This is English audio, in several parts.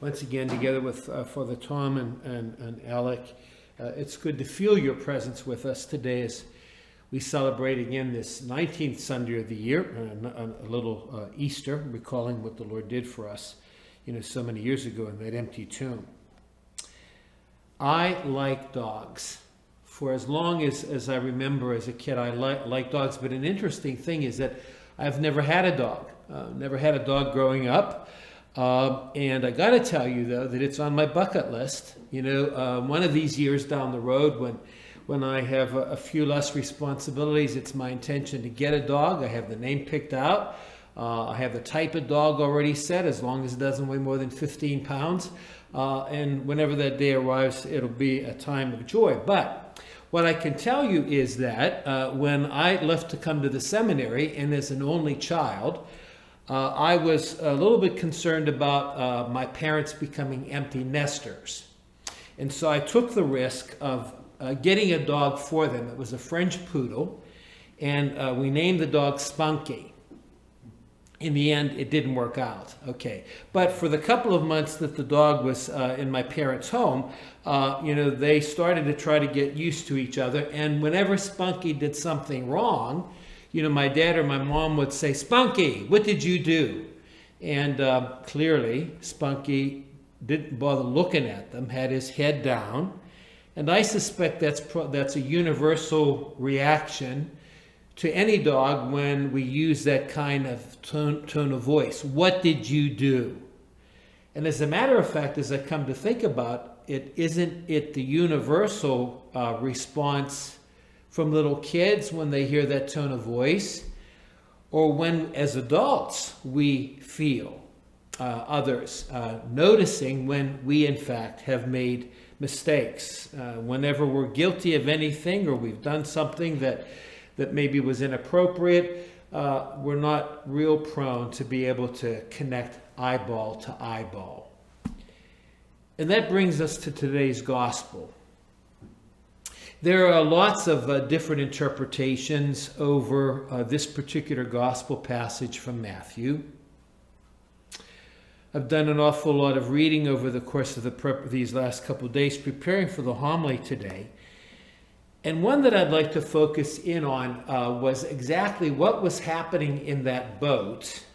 once again together with Father Tom and Alec. It's good to feel your presence with us today as we celebrate again this 19th Sunday of the year, a little Easter, recalling what the Lord did for us, so many years ago in that empty tomb. I like dogs. For as long as I remember as a kid, I like dogs. But an interesting thing is that I've never had a dog. Never had a dog growing up. And I got to tell you, though, that it's on my bucket list. One of these years down the road when I have a few less responsibilities, it's my intention to get a dog. I have the name picked out. I have the type of dog already set, as long as it doesn't weigh more than 15 pounds. And whenever that day arrives, it'll be a time of joy. But what I can tell you is that when I left to come to the seminary, and as an only child, I was a little bit concerned about my parents becoming empty nesters. And so I took the risk of getting a dog for them. It was a French poodle, and we named the dog Spunky. In the end, it didn't work out. Okay. But for the couple of months that the dog was in my parents' home, they started to try to get used to each other. And whenever Spunky did something wrong, my dad or my mom would say, "Spunky, what did you do?" And clearly, Spunky didn't bother looking at them, had his head down. And I suspect that's a universal reaction to any dog when we use that kind of tone of voice. What did you do? And as a matter of fact, as I come to think about it, isn't it the universal response from little kids when they hear that tone of voice, or when as adults we feel others noticing when we in fact have made mistakes? Whenever we're guilty of anything or we've done something that maybe was inappropriate, we're not real prone to be able to connect eyeball to eyeball. And that brings us to today's gospel. There are lots of different interpretations over this particular gospel passage from Matthew. I've done an awful lot of reading over the course of these last couple of days preparing for the homily today. And one that I'd like to focus in on was exactly what was happening in that boat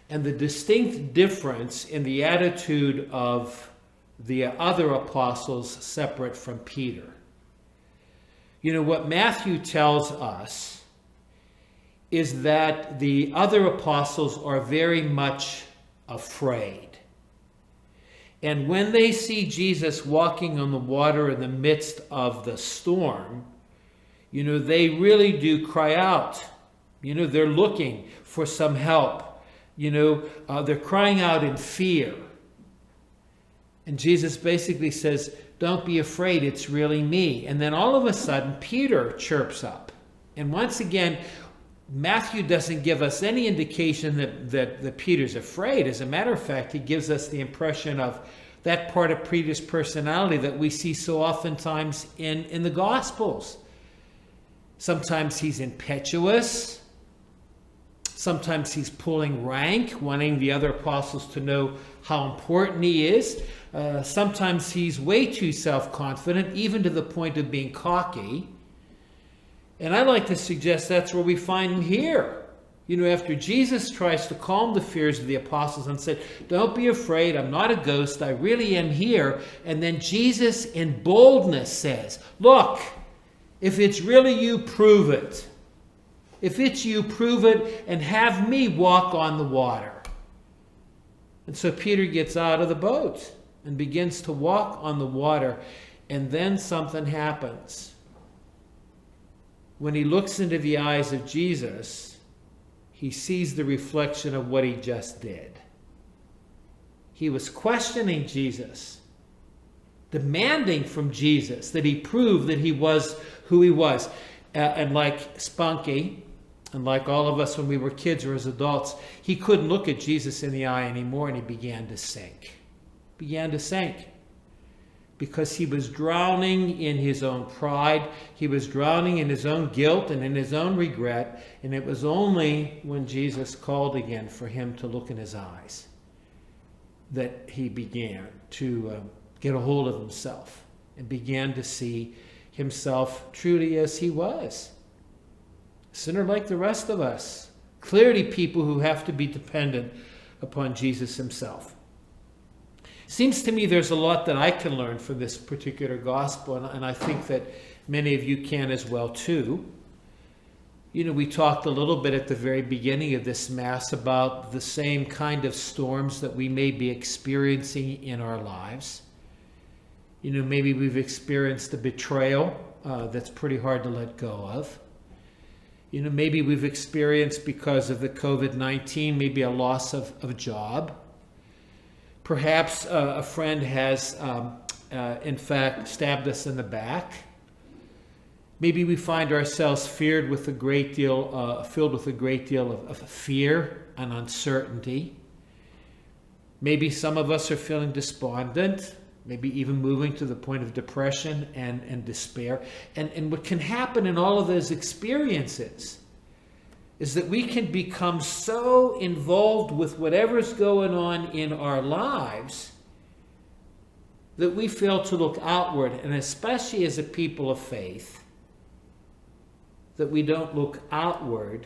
and the distinct difference in the attitude of the other apostles separate from Peter. What Matthew tells us is that the other apostles are very much afraid. And when they see Jesus walking on the water in the midst of the storm, they really do cry out. They're looking for some help. They're crying out in fear. And Jesus basically says, "Don't be afraid, it's really me." And then all of a sudden, Peter chirps up. And once again, Matthew doesn't give us any indication that Peter's afraid. As a matter of fact, he gives us the impression of that part of Peter's personality that we see so oftentimes in the Gospels. Sometimes he's impetuous. Sometimes he's pulling rank, wanting the other apostles to know how important he is. Sometimes he's way too self-confident, even to the point of being cocky. And I like to suggest that's where we find him here. After Jesus tries to calm the fears of the apostles and said, "Don't be afraid, I'm not a ghost, I really am here." And then Jesus in boldness says, "Look, if it's really you, prove it. If it's you, prove it and have me walk on the water." And so Peter gets out of the boat and begins to walk on the water. And then something happens. When he looks into the eyes of Jesus, he sees the reflection of what he just did. He was questioning Jesus, demanding from Jesus that he prove that he was who he was. And like Spunky, and like all of us when we were kids or as adults, he couldn't look at Jesus in the eye anymore, and he began to sink. Because he was drowning in his own pride. He was drowning in his own guilt and in his own regret. And it was only when Jesus called again for him to look in his eyes that he began to get a hold of himself and began to see himself truly as he was. A sinner like the rest of us. Clearly people who have to be dependent upon Jesus himself. Seems to me there's a lot that I can learn from this particular gospel, and I think that many of you can as well too. You know, we talked a little bit at the very beginning of this Mass about the same kind of storms that we may be experiencing in our lives. You know, maybe we've experienced a betrayal that's pretty hard to let go of. You know, maybe we've experienced, because of the COVID-19, maybe a loss of job. Perhaps a friend has, in fact, stabbed us in the back. Maybe we find ourselves filled with a great deal of fear and uncertainty. Maybe some of us are feeling despondent, maybe even moving to the point of depression and despair. And what can happen in all of those experiences is that we can become so involved with whatever's going on in our lives that we fail to look outward, and especially as a people of faith, that we don't look outward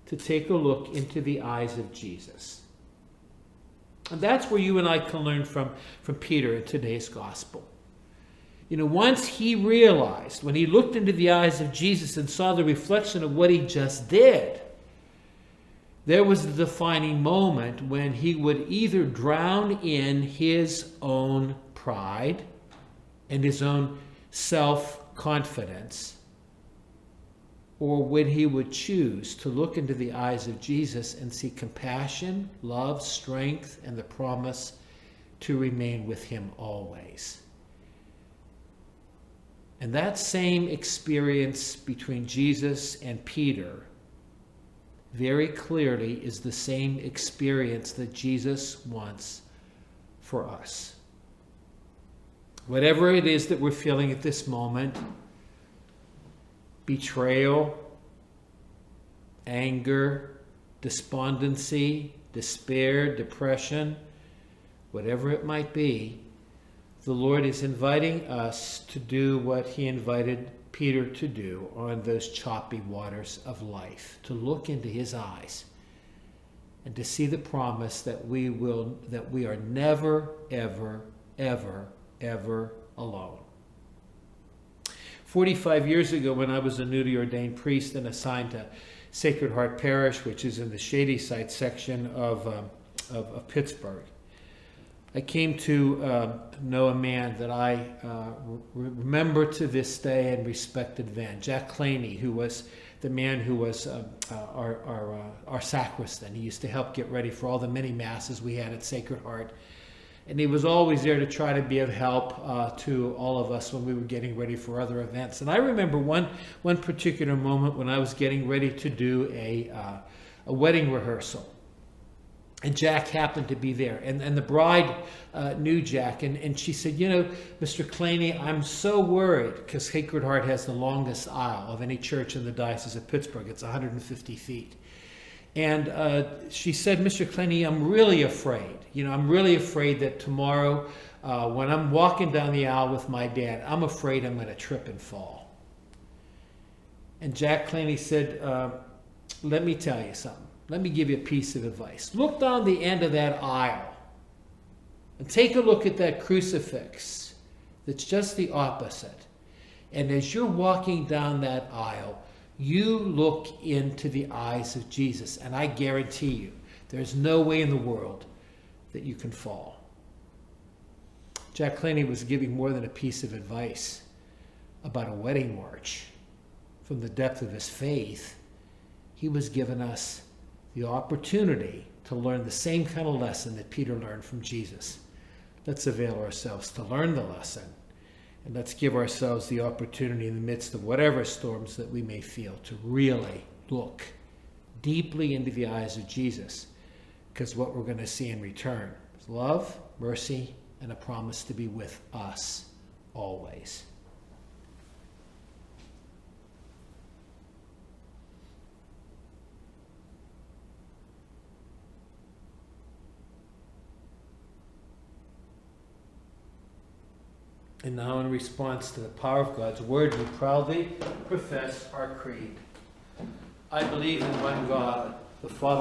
to take a look into the eyes of Jesus. And that's where you and I can learn from Peter in today's gospel. You know, once he realized, when he looked into the eyes of Jesus and saw the reflection of what he just did, there was a defining moment when he would either drown in his own pride and his own self-confidence, or when he would choose to look into the eyes of Jesus and see compassion, love, strength, and the promise to remain with him always. And that same experience between Jesus and Peter very clearly is the same experience that Jesus wants for us. Whatever it is that we're feeling at this moment, betrayal, anger, despondency, despair, depression, whatever it might be, the Lord is inviting us to do what he invited Peter to do on those choppy waters of life, to look into his eyes and to see the promise that we are never, ever, ever, ever alone. 45 years ago, when I was a newly ordained priest and assigned to Sacred Heart Parish, which is in the Shadyside section of Pittsburgh, I came to know a man that I remember to this day and respected then, Jack Claney, who was the man who was our sacristan. He used to help get ready for all the many masses we had at Sacred Heart. And he was always there to try to be of help to all of us when we were getting ready for other events. And I remember one particular moment when I was getting ready to do a wedding rehearsal. And Jack happened to be there. And the bride knew Jack. And she said, you know, Mr. Claney, I'm so worried, because Sacred Heart has the longest aisle of any church in the Diocese of Pittsburgh. It's 150 feet. And she said, Mr. Claney, I'm really afraid. You know, I'm really afraid that tomorrow, when I'm walking down the aisle with my dad, I'm afraid I'm going to trip and fall. And Jack Claney said, let me tell you something. Let me give you a piece of advice. Look down the end of that aisle and take a look at that crucifix that's just the opposite. And as you're walking down that aisle, you look into the eyes of Jesus, and I guarantee you, there's no way in the world that you can fall. Jack Claney was giving more than a piece of advice about a wedding march. From the depth of his faith, he was giving us the opportunity to learn the same kind of lesson that Peter learned from Jesus. Let's avail ourselves to learn the lesson. And let's give ourselves the opportunity in the midst of whatever storms that we may feel to really look deeply into the eyes of Jesus, because what we're going to see in return is love, mercy, and a promise to be with us always. And now in response to the power of God's word, we proudly profess our creed. I believe in one God, the Father